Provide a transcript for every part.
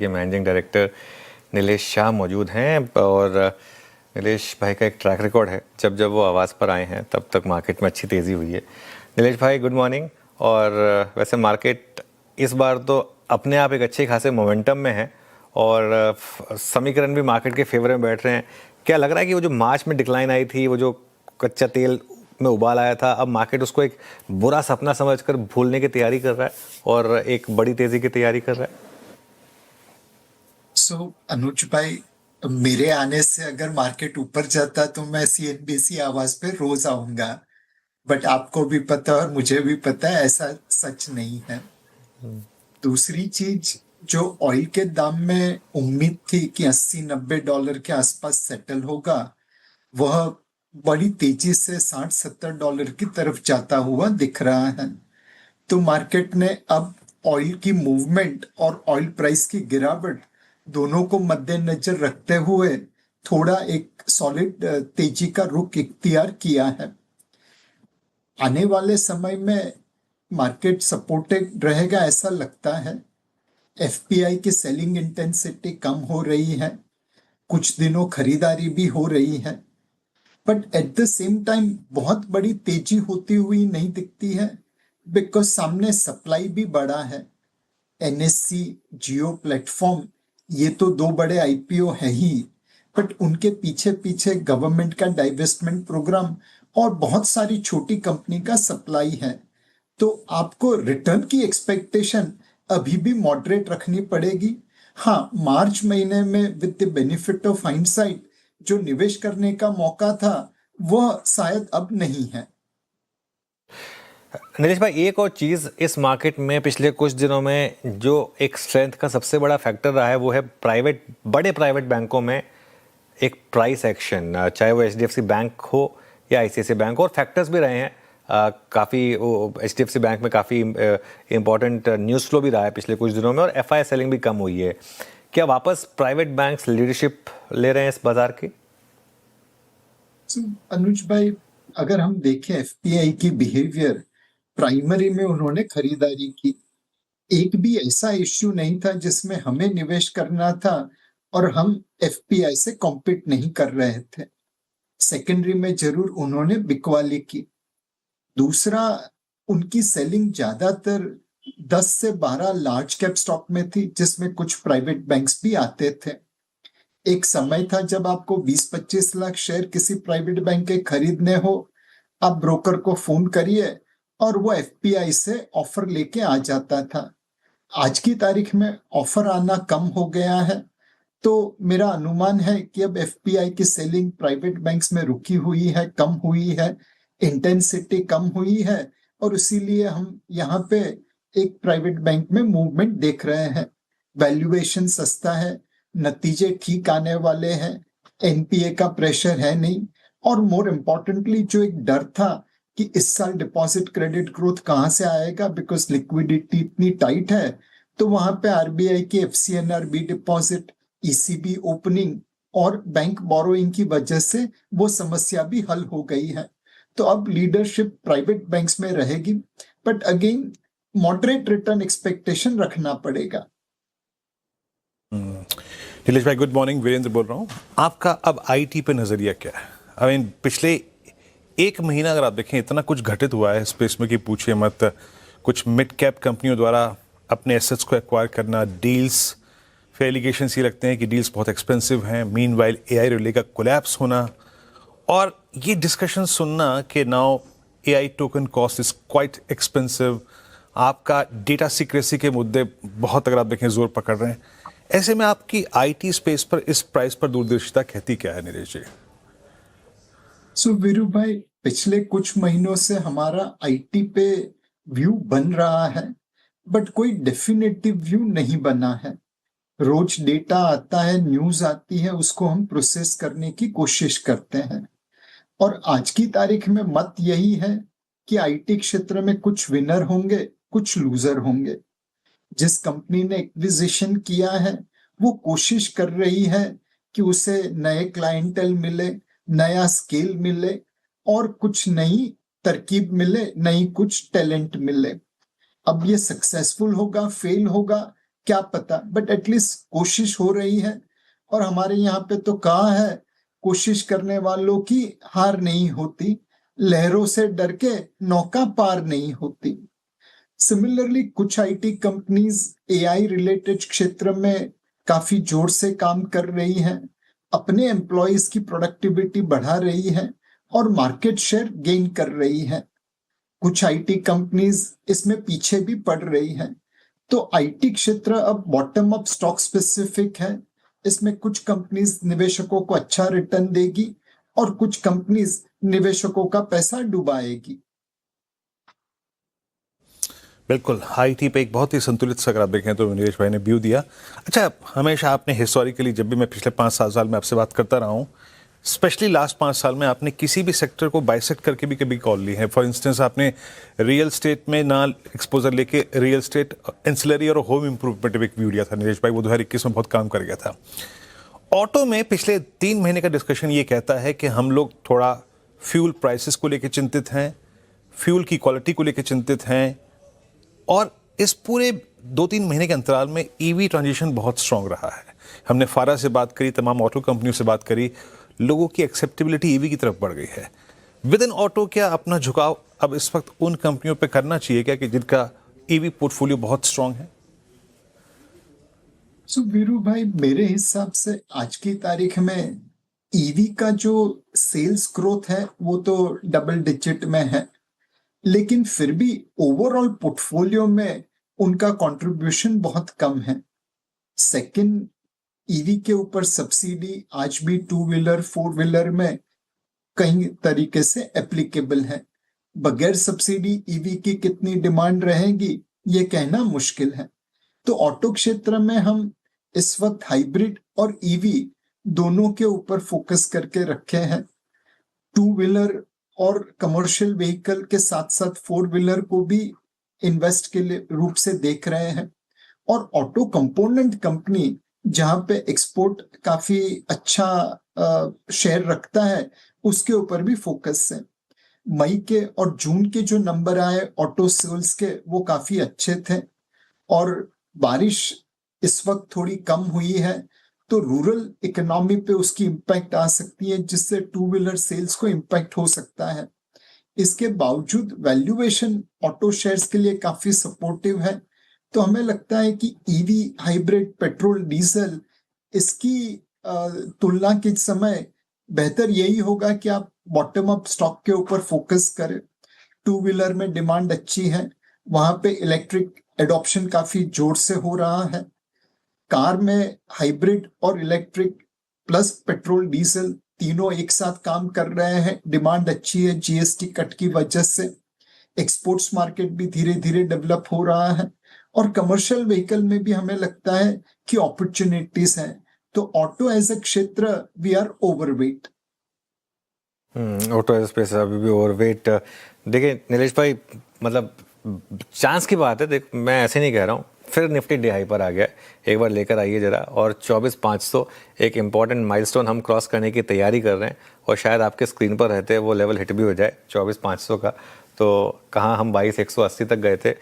के managing director Nilesh Shah मौजूद हैं। और नीलेश भाई का एक ट्रैक रिकॉर्ड है, जब जब वो आवाज़ पर आए हैं तब तक मार्केट में अच्छी तेज़ी हुई है। नीलेश भाई गुड मॉर्निंग। और वैसे मार्केट इस बार तो अपने आप एक अच्छे खासे मोमेंटम में है और समीकरण भी मार्केट के फेवर में बैठ रहे हैं। क्या लग रहा है कि वो जो मार्च में डिक्लाइन आई थी, वो जो कच्चा तेल में उबाल आया था, अब मार्केट उसको एक बुरा सपना समझकर भूलने की तैयारी कर रहा है और एक बड़ी तेज़ी की तैयारी कर रहा है? अनुज भाई, मेरे आने से अगर मार्केट ऊपर जाता तो मैं सीएनबीसी आवाज पे रोज आऊंगा। बट आपको भी पता और मुझे भी पता है ऐसा सच नहीं है। दूसरी चीज, जो ऑयल के दाम में उम्मीद थी कि 80-90 डॉलर के आसपास सेटल होगा, वह बड़ी तेजी से 60-70 डॉलर की तरफ जाता हुआ दिख रहा है। तो मार्केट ने अब ऑयल की मूवमेंट और ऑयल प्राइस की गिरावट दोनों को मद्देनजर रखते हुए थोड़ा एक सॉलिड तेजी का रुख इख्तियार किया है। आने वाले समय में मार्केट सपोर्टेड रहेगा ऐसा लगता है। एफपीआई की सेलिंग इंटेंसिटी कम हो रही है, कुछ दिनों खरीदारी भी हो रही है, but at the same time बहुत बड़ी तेजी होती हुई नहीं दिखती है, बिकॉज सामने सप्लाई भी बढ़ा है। एनएससी, जियो प्लेटफॉर्म, ये तो दो बड़े आईपीओ है ही, बट उनके पीछे पीछे गवर्नमेंट का डाइवेस्टमेंट प्रोग्राम और बहुत सारी छोटी कंपनी का सप्लाई है। तो आपको रिटर्न की एक्सपेक्टेशन अभी भी मॉडरेट रखनी पड़ेगी। हाँ, मार्च महीने में with the benefit of hindsight जो निवेश करने का मौका था, वह शायद अब नहीं है। नीलेश भाई, एक और चीज़ इस मार्केट में पिछले कुछ दिनों में जो एक स्ट्रेंथ का सबसे बड़ा फैक्टर रहा है, वो है बड़े प्राइवेट बैंकों में एक प्राइस एक्शन, चाहे वो एचडीएफसी बैंक हो या आईसीआईसीआई बैंक हो। और फैक्टर्स भी रहे हैं काफ़ी। एचडीएफसी बैंक में काफ़ी इंपॉर्टेंट न्यूज़ फ्लो भी रहा है पिछले कुछ दिनों में, और एफआई सेलिंग भी कम हुई है। क्या वापस प्राइवेट बैंक्स लीडरशिप ले रहे हैं इस बाजार की? अनुज भाई, अगर हम देखें एफपीआई की बिहेवियर, प्राइमरी में उन्होंने खरीदारी की। एक भी ऐसा इश्यू नहीं था जिसमें हमें निवेश करना था और हम एफपीआई से कॉम्पीट नहीं कर रहे थे। सेकेंडरी में जरूर उन्होंने बिकवाली की। दूसरा, उनकी सेलिंग ज्यादातर 10 से 12 लार्ज कैप स्टॉक में थी, जिसमें कुछ प्राइवेट बैंक्स भी आते थे। एक समय था जब आपको 20-25 लाख शेयर किसी प्राइवेट बैंक के खरीदने हो, आप ब्रोकर को फोन करिए और वो एफपीआई से ऑफर लेके आ जाता था। आज की तारीख में ऑफर आना कम हो गया है। तो मेरा अनुमान है कि अब एफपीआई की सेलिंग प्राइवेट बैंक्स में रुकी हुई है, कम हुई है, इंटेंसिटी कम हुई है, और इसीलिए हम यहाँ पे एक प्राइवेट बैंक में मूवमेंट देख रहे हैं। वैल्यूएशन सस्ता है, नतीजे ठीक आने वाले हैं, एनपीए का प्रेशर है नहीं, और मोर इम्पोर्टेंटली जो एक डर था कि इस साल डिपॉजिट क्रेडिट ग्रोथ कहाँ से आएगा बिकॉज लिक्विडिटी इतनी टाइट है, तो वहां पे आरबीआई की एफसीएनआरबी डिपॉजिट, ईसीबी ओपनिंग और बैंक बोरोइंग की वजह से वो समस्या भी हल हो गई है। तो अब लीडरशिप प्राइवेट बैंक्स में रहेगी, but again moderate return expectation रखना पड़ेगा। नीलेश भाई गुड मॉर्निंग, वीरेंद्र बोल रहा हूँ। आपका अब आईटी पे नजरिया क्या है? आई मीन पिछले एक महीना अगर आप देखें, इतना कुछ घटित हुआ है स्पेस में कि पूछिए मत। कुछ मिड कैप कंपनियों द्वारा अपने एसेट्स को एक्वायर करना, डील्स, फिर एलिगेशंस ये लगते हैं कि डील्स बहुत एक्सपेंसिव हैं। मीनवाइल एआई रिले का कोलैप्स होना, और ये डिस्कशन सुनना कि now AI token cost is quite expensive. आपका डेटा सीक्रेसी के मुद्दे बहुत, अगर आप देखें, जोर पकड़ रहे हैं। ऐसे में आपकी आईटी स्पेस पर इस प्राइस पर दूरदर्शिता कहती क्या है नीलेश जी? वीरू भाई, पिछले कुछ महीनों से हमारा आईटी पे व्यू बन रहा है, बट कोई डेफिनेटिव व्यू नहीं बना है। रोज डेटा आता है, न्यूज आती है, उसको हम प्रोसेस करने की कोशिश करते हैं। और आज की तारीख में मत यही है कि आईटी क्षेत्र में कुछ विनर होंगे, कुछ लूजर होंगे। जिस कंपनी ने एक्विजिशन किया है, वो कोशिश कर रही है कि उसे नए क्लाइंटेल मिले, नया स्केल मिले, और कुछ नई तरकीब मिले, नई कुछ टैलेंट मिले। अब ये सक्सेसफुल होगा, फेल होगा, क्या पता, बट एटलीस्ट कोशिश हो रही है। और हमारे यहाँ पे तो कहा है, कोशिश करने वालों की हार नहीं होती, लहरों से डर के नौका पार नहीं होती। सिमिलरली कुछ आईटी कंपनीज एआई रिलेटेड क्षेत्र में काफी जोर से काम कर रही हैं, अपने एम्प्लॉयज की प्रोडक्टिविटी बढ़ा रही है और मार्केट शेयर गेन कर रही है। कुछ आईटी कंपनीज इसमें पीछे भी पड़ रही हैं। तो आईटी क्षेत्र अब बॉटम अप स्टॉक स्पेसिफिक है। इसमें कुछ कंपनीज निवेशकों को अच्छा रिटर्न देगी और कुछ कंपनीज निवेशकों का पैसा डुबाएगी। बिल्कुल, आईटी पे एक बहुत ही संतुलित सा अगर आप देखें तो नीलेश भाई ने व्यू दिया। अच्छा, हमेशा आपने हिस्टोरिकली जब भी मैं पिछले 5-7 साल में आपसे बात करता रहा हूँ, स्पेशली लास्ट 5 साल में आपने किसी भी सेक्टर को बाइसेक्ट करके भी कभी कॉल ली है। फॉर इंस्टेंस आपने रियल स्टेट में ना एक्सपोजर लेके रियल स्टेट, एंसिलरी और होम इंप्रूवमेंट में एक व्यू दिया था नीलेश भाई, वो 2021 में बहुत काम कर गया था। ऑटो में पिछले 3 महीने का डिस्कशन ये कहता है कि हम लोग थोड़ा फ्यूल प्राइसेस को लेकर चिंतित हैं, फ्यूल की क्वालिटी को लेकर चिंतित हैं, और इस पूरे 2-3 महीने के अंतराल में ईवी ट्रांजिशन बहुत स्ट्रांग रहा है। हमने फारा से बात करी, तमाम ऑटो कंपनियों से बात करी, लोगों की एक्सेप्टेबिलिटी ईवी की तरफ बढ़ गई है। विद इन ऑटो क्या अपना झुकाव अब इस वक्त उन कंपनियों पे करना चाहिए क्या कि जिनका ईवी पोर्टफोलियो बहुत स्ट्रांग है? सो वीरू भाई, मेरे हिसाब से आज की तारीख में ईवी का जो सेल्स ग्रोथ है वो तो डबल डिजिट में है, लेकिन फिर भी ओवरऑल पोर्टफोलियो में उनका कंट्रीब्यूशन बहुत कम है। सेकंड, ईवी के ऊपर सब्सिडी आज भी 2 व्हीलर 4 व्हीलर में कई तरीके से एप्लीकेबल है। बगैर सब्सिडी ईवी की कितनी डिमांड रहेगी ये कहना मुश्किल है। तो ऑटो क्षेत्र में हम इस वक्त हाइब्रिड और ईवी दोनों के ऊपर फोकस करके रखे हैं। 2 व्हीलर और कमर्शियल व्हीकल के साथ साथ 4 व्हीलर को भी इन्वेस्ट के लिए रूप से देख रहे हैं। और ऑटो कंपोनेंट कंपनी जहां पे एक्सपोर्ट काफी अच्छा शेयर रखता है, उसके ऊपर भी फोकस है। मई के और जून के जो नंबर आए ऑटो सेल्स के वो काफी अच्छे थे, और बारिश इस वक्त थोड़ी कम हुई है तो रूरल इकोनॉमी पे उसकी इम्पैक्ट आ सकती है, जिससे 2 व्हीलर सेल्स को इम्पैक्ट हो सकता है। इसके बावजूद वैल्यूएशन ऑटो शेयर्स के लिए काफी सपोर्टिव है। तो हमें लगता है कि ईवी, हाइब्रिड, पेट्रोल, डीजल, इसकी तुलना के समय बेहतर यही होगा कि आप बॉटम अप स्टॉक के ऊपर फोकस करें। 2 व्हीलर में डिमांड अच्छी है, वहां पे इलेक्ट्रिक एडॉप्शन काफी जोर से हो रहा है। कार में हाइब्रिड और इलेक्ट्रिक प्लस पेट्रोल डीजल तीनों एक साथ काम कर रहे हैं, डिमांड अच्छी है जीएसटी कट की वजह से। एक्सपोर्ट्स मार्केट भी धीरे धीरे डेवलप हो रहा है, और कमर्शियल व्हीकल में भी हमें लगता है कि अपॉर्चुनिटीज हैं। तो ऑटो एज अ क्षेत्र we are overweight. Auto space अभी भी ओवरवेट। देखिए नीलेश भाई, मतलब चांस की बात है, देख मैं ऐसे नहीं कह रहा हूँ, फिर निफ्टी डी हाई पर आ गया, एक बार लेकर आइए जरा। और 24,500 एक इम्पॉर्टेंट माइलस्टोन हम क्रॉस करने की तैयारी कर रहे हैं, और शायद आपके स्क्रीन पर रहते वो लेवल हिट भी हो जाए 24,500 का। तो कहाँ हम 22,180 तक गए थे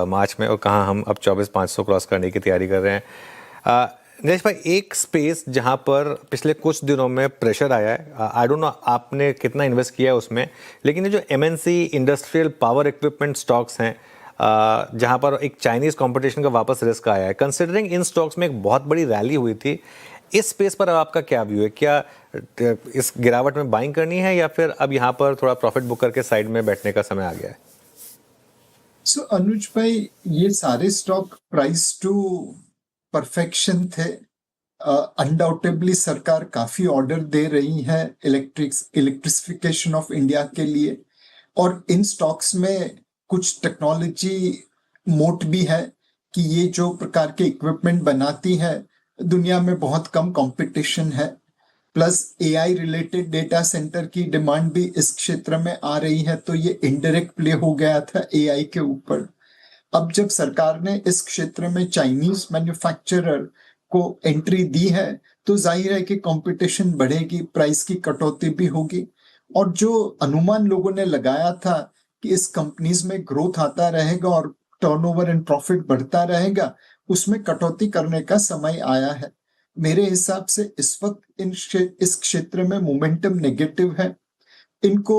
मार्च में, और कहाँ हम अब 24,500 क्रॉस करने की तैयारी कर रहे हैं। नीलेश भाई, एक स्पेस जहाँ पर पिछले कुछ दिनों में प्रेशर आया है, आई डोंट नो आपने कितना इन्वेस्ट किया है उसमें, लेकिन ये जो MNC industrial power equipment stocks हैं, जहाँ पर एक चाइनीज़ कंपटीशन का वापस रिस्क आया है, कंसिडरिंग इन स्टॉक्स में एक बहुत बड़ी रैली हुई थी, इस स्पेस पर अब आपका क्या व्यू है? क्या इस गिरावट में बाइंग करनी है, या फिर अब यहाँ पर थोड़ा प्रॉफिट बुक करके साइड में बैठने का समय आ गया है? सो अनुज भाई, ये सारे स्टॉक प्राइस टू परफेक्शन थे। अनडाउटेबली सरकार काफी ऑर्डर दे रही है इलेक्ट्रिसिफिकेशन ऑफ इंडिया के लिए, और इन स्टॉक्स में कुछ टेक्नोलॉजी मोट भी है कि ये जो प्रकार के इक्विपमेंट बनाती है दुनिया में बहुत कम कंपटीशन है। Plus AI related data centre की डिमांड भी इस क्षेत्र में आ रही है, तो ये इनडायरेक्ट प्ले हो गया था एआई के ऊपर। अब जब सरकार ने इस क्षेत्र में चाइनीज मैन्युफैक्चरर को एंट्री दी है तो जाहिर है कि कंपटीशन बढ़ेगी, प्राइस की कटौती भी होगी। और जो अनुमान लोगों ने लगाया था कि इस कंपनीज में ग्रोथ आता रहेगा और टर्नओवर एंड प्रॉफिट बढ़ता रहेगा, उसमें कटौती करने का समय आया है। मेरे हिसाब से इस वक्त इस क्षेत्र में मोमेंटम नेगेटिव है। इनको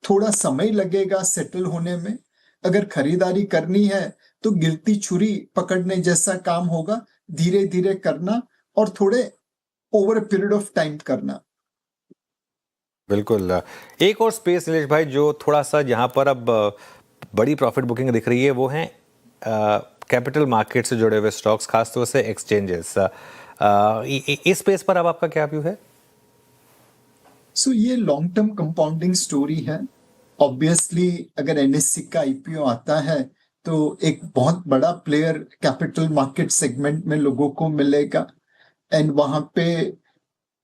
थोड़ा समय लगेगा सेटल होने में। अगर खरीदारी करनी है तो गिरती छुरी पकड़ने जैसा काम होगा, धीरे धीरे करना और थोड़े over a period of time करना। बिल्कुल। एक और स्पेस नीलेश भाई जो थोड़ा सा जहाँ पर अब बड़ी प्रॉफिट बुकिंग दिख रही है वो है कैपिटल मार्केट से जुड़े हुए स्टॉक्स, खासतौर से एक्सचेंजेस। इस स्पेस पर अब आपका क्या व्यू है? सो ये लॉन्ग टर्म कंपाउंडिंग स्टोरी है। ऑब्वियसली अगर एनएससी का आईपीओ आता है तो एक बहुत बड़ा प्लेयर कैपिटल मार्केट सेगमेंट में लोगों को मिलेगा, एंड वहां पे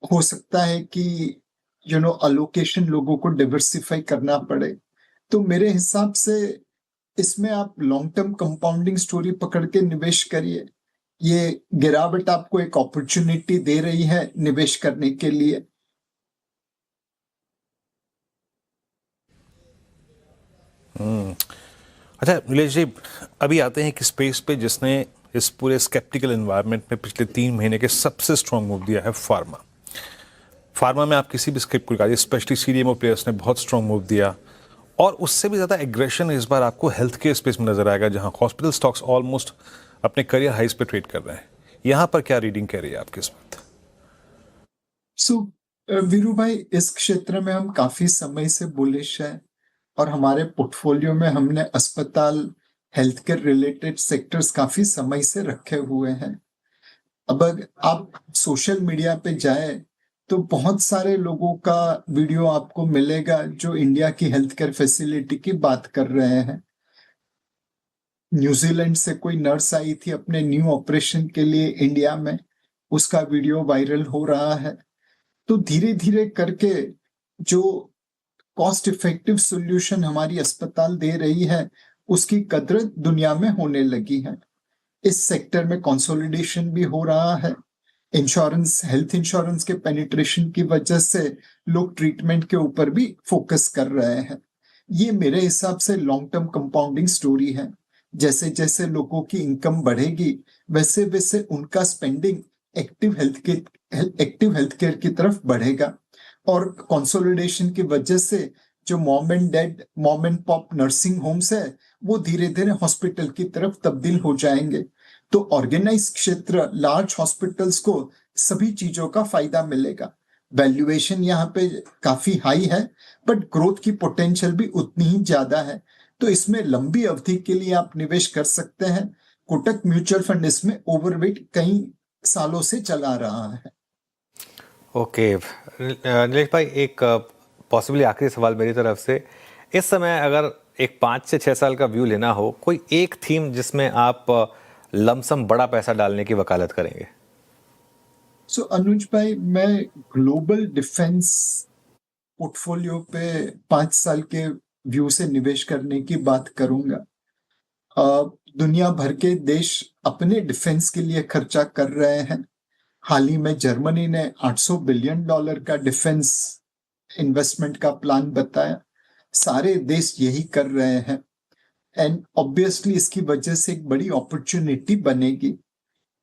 हो सकता है कि अलोकेशन लोगों को डिवर्सिफाई करना पड़े। तो मेरे हिसाब से इसमें आप लॉन्ग टर्म कंपाउंडिंग स्टोरी पकड़ के निवेश करिए। ये गिरावट आपको एक अपॉर्चुनिटी दे रही है निवेश करने के लिए। अच्छा नीलेश जी, अभी आते हैं एक स्पेस पे जिसने इस पूरे स्केप्टिकल एनवायरनमेंट में पिछले 3 महीने के सबसे स्ट्रॉन्ग मूव दिया है, फार्मा। फार्मा में आप किसी भी स्क्रिप्ट को निकालिए, स्पेशली सीडीएमओ प्लेयर्स ने बहुत स्ट्रॉन्ग मूव दिया, और उससे भी ज़्यादा एग्रेशन इस बार आपको हेल्थ केयर स्पेस में नजर आएगा, जहां हॉस्पिटल स्टॉक्स ऑलमोस्ट अपने करियर हाइस पे ट्रेड कर रहे हैं। यहां पर क्या रीडिंग कह रही है आपकी इस वक्त? सो वीरू भाई, इस क्षेत्र में हम काफी समय से बुलिश है और हमारे पोर्टफोलियो में हमने अस्पताल, हेल्थ केयर रिलेटेड सेक्टर्स काफी समय से रखे हुए हैं। अब अगर आप सोशल मीडिया पे जाए तो बहुत सारे लोगों का वीडियो आपको मिलेगा जो इंडिया की हेल्थ केयर फैसिलिटी की बात कर रहे हैं। न्यूजीलैंड से कोई नर्स आई थी अपने न्यू ऑपरेशन के लिए इंडिया में, उसका वीडियो वायरल हो रहा है। तो धीरे धीरे करके जो कॉस्ट इफेक्टिव सॉल्यूशन हमारी अस्पताल दे रही है उसकी कदर दुनिया में होने लगी है। इस सेक्टर में कंसोलिडेशन भी हो रहा है। इंश्योरेंस, हेल्थ इंश्योरेंस के पेनिट्रेशन की वजह से लोग ट्रीटमेंट के ऊपर भी फोकस कर रहे हैं। ये मेरे हिसाब से लॉन्ग टर्म कंपाउंडिंग स्टोरी है। जैसे जैसे लोगों की इनकम बढ़ेगी वैसे वैसे उनका स्पेंडिंग एक्टिव हेल्थ केयर की तरफ बढ़ेगा, और कंसोलिडेशन की वजह से जो mom and pop nursing homes है वो धीरे धीरे हॉस्पिटल की तरफ तब्दील हो जाएंगे। तो ऑर्गेनाइज क्षेत्र, लार्ज हॉस्पिटल्स को सभी चीजों का फायदा मिलेगा। वैल्यूएशन यहाँ पे काफी हाई है बट ग्रोथ की पोटेंशियल भी उतनी ही ज्यादा है। तो इसमें लंबी अवधि के लिए आप निवेश कर सकते हैं। कोटक म्यूचुअल फंड इसमें ओवरवेट कई सालों से चला रहा है। ओके नीलेश भाई, एक पॉसिबली आखिरी सवाल मेरी तरफ से। इस समय अगर एक 5 से 6 साल का व्यू लेना हो, कोई एक थीम जिसमें आप लमसम बड़ा पैसा डालने की वकालत करेंगे? सो अनुज भाई, मैं ग्लोबल डिफेंस पोर्टफोलियो पे 5 साल के व्यू से निवेश करने की बात करूंगा। दुनिया भर के देश अपने डिफेंस के लिए खर्चा कर रहे हैं। हाल ही में जर्मनी ने $800 बिलियन का डिफेंस इन्वेस्टमेंट का प्लान बताया। सारे देश यही कर रहे हैं, एंड ऑब्वियसली इसकी वजह से एक बड़ी अपॉर्चुनिटी बनेगी।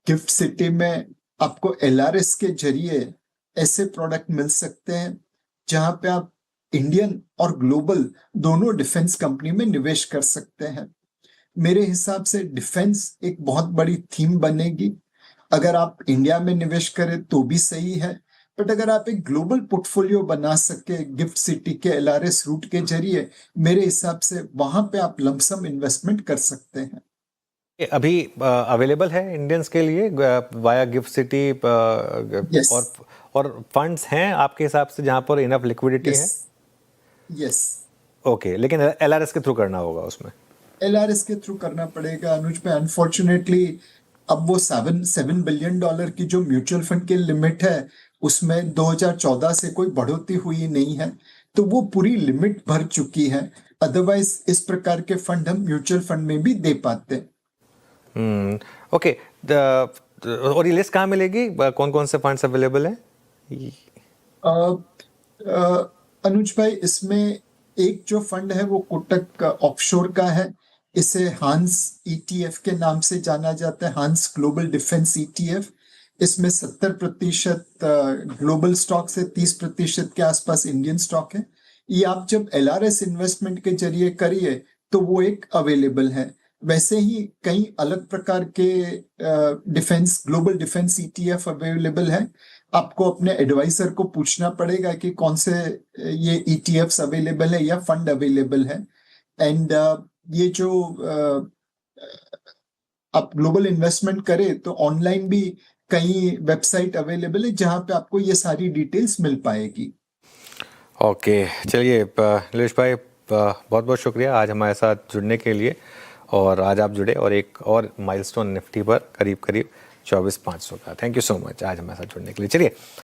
गिफ्ट सिटी में आपको एलआरएस के जरिए ऐसे प्रोडक्ट मिल सकते हैं जहां पे आप इंडियन और ग्लोबल दोनों डिफेंस कंपनी में निवेश कर सकते हैं। मेरे हिसाब से डिफेंस एक बहुत बड़ी थीम बनेगी। अगर आप इंडिया में निवेश करें तो भी सही है, बट अगर आप एक ग्लोबल पोर्टफोलियो बना सके गिफ्ट सिटी के एलआरएस रूट के जरिए, मेरे हिसाब से वहां पे आप लमसम इन्वेस्टमेंट कर सकते हैं। ये अभी अवेलेबल है इंडियंस के लिए वाया गिफ्ट सिटी, यस, और फंड्स हैं आपके हिसाब से जहां पर इनफ लिक्विडिटी यस, है? यस। ओके, लेकिन एलआरएस के थ्रू करना होगा उसमें? एलआरएस के थ्रू करना पड़ेगा अनुज पे। अनफॉर्चुनेटली अब वो $7 बिलियन की जो म्यूचुअल फंड की लिमिट है उसमें 2014 से कोई बढ़ोतरी हुई नहीं है, तो वो पूरी लिमिट भर चुकी है। अदरवाइज इस प्रकार के फंड हम म्यूचुअल फंड में भी दे पाते। ओके। और ये लिस्ट कहाँ मिलेगी, कौन कौन से फंड्स अवेलेबल हैं? अनुज भाई, इसमें एक जो फंड है वो कोटक ऑफशोर का है, इसे हांस ETF के नाम से जाना जाता है, हांस ग्लोबल डिफेंस ETF। इसमें 70% ग्लोबल स्टॉक से 30% के आसपास इंडियन स्टॉक है। ये आप जब LRS इन्वेस्टमेंट के जरिए करिए तो वो एक अवेलेबल है। वैसे ही कई अलग प्रकार के defence global defence ETF available है। आपको अपने एडवाइजर को पूछना पड़ेगा कि कौन से ये ETFs अवेलेबल है या फंड अवेलेबल है। एंड ये जो आप ग्लोबल इन्वेस्टमेंट करें तो ऑनलाइन भी कई वेबसाइट अवेलेबल है जहां पे आपको ये सारी डिटेल्स मिल पाएगी। ओके, चलिए नीलेश भाई, बहुत बहुत शुक्रिया आज हमारे साथ जुड़ने के लिए। और आज आप जुड़े और एक और माइलस्टोन निफ्टी पर करीब करीब 24,500 का। थैंक यू सो मच आज हमारे साथ जुड़ने के लिए। चलिए